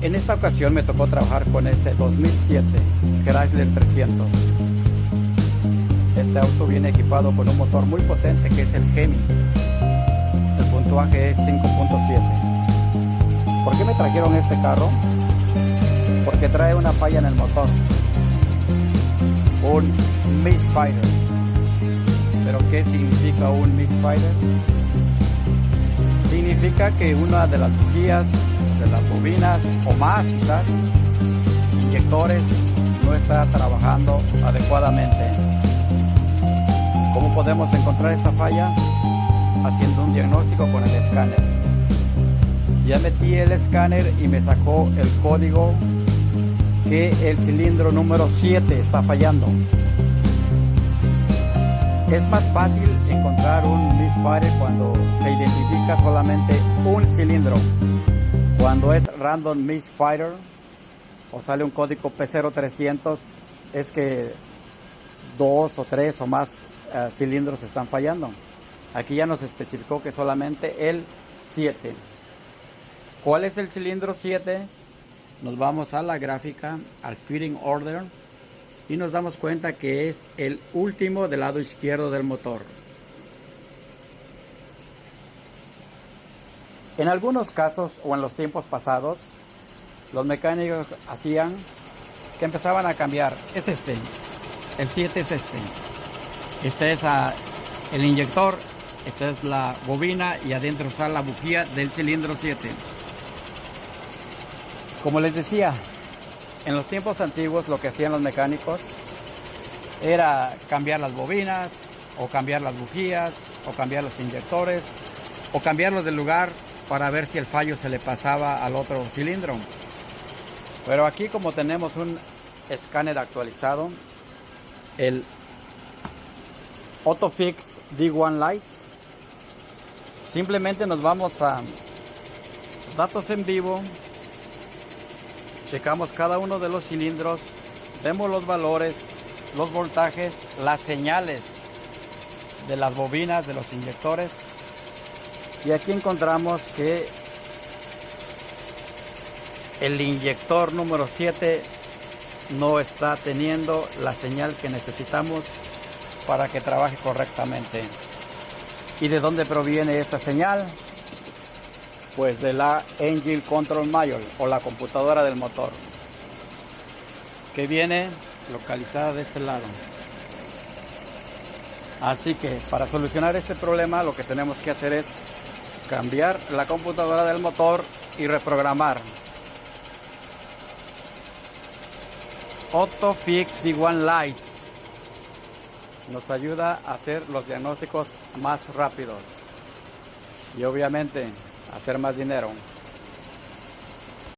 En esta ocasión me tocó trabajar con este 2007 Chrysler 300. Este auto viene equipado con un motor muy potente que es el Hemi. El puntuaje es 5.7. ¿Por qué me trajeron este carro? Porque trae una falla en el motor, un misfire. ¿Pero qué significa un misfire? Significa que una de las bujías, de las bobinas o más quizás, inyectores, no está trabajando adecuadamente. ¿Cómo podemos encontrar esta falla? Haciendo un diagnóstico con el escáner. Ya metí el escáner y me sacó el código que el cilindro número 7 está fallando. Es más fácil encontrar un misfire cuando se identifica solamente un cilindro. Cuando es random misfire o sale un código P0300, es que 2 o 3 o más cilindros están fallando. Aquí ya nos especificó que solamente el 7. ¿Cuál es el cilindro 7? Nos vamos a la gráfica, al fitting order, y nos damos cuenta que es el último del lado izquierdo del motor. En algunos casos o en los tiempos pasados, los mecánicos hacían que empezaban a cambiar. Es este, el 7 es este. Este es el inyector, esta es la bobina y adentro está la bujía del cilindro 7. Como les decía, en los tiempos antiguos lo que hacían los mecánicos era cambiar las bobinas, o cambiar las bujías, o cambiar los inyectores, o cambiarlos de lugar para ver si el fallo se le pasaba al otro cilindro. Pero aquí, como tenemos un escáner actualizado, el AutoFix D1 Lite, simplemente nos vamos a datos en vivo, checamos cada uno de los cilindros, vemos los valores, los voltajes, las señales de las bobinas, de los inyectores, y aquí encontramos que el inyector número 7 no está teniendo la señal que necesitamos para que trabaje correctamente. ¿Y de dónde proviene esta señal? Pues de la Engine Control Module, o la computadora del motor, que viene localizada de este lado. Así que para solucionar este problema lo que tenemos que hacer es cambiar la computadora del motor y reprogramar. AutoFix D1 Lite nos ayuda a hacer los diagnósticos más rápidos y obviamente hacer más dinero.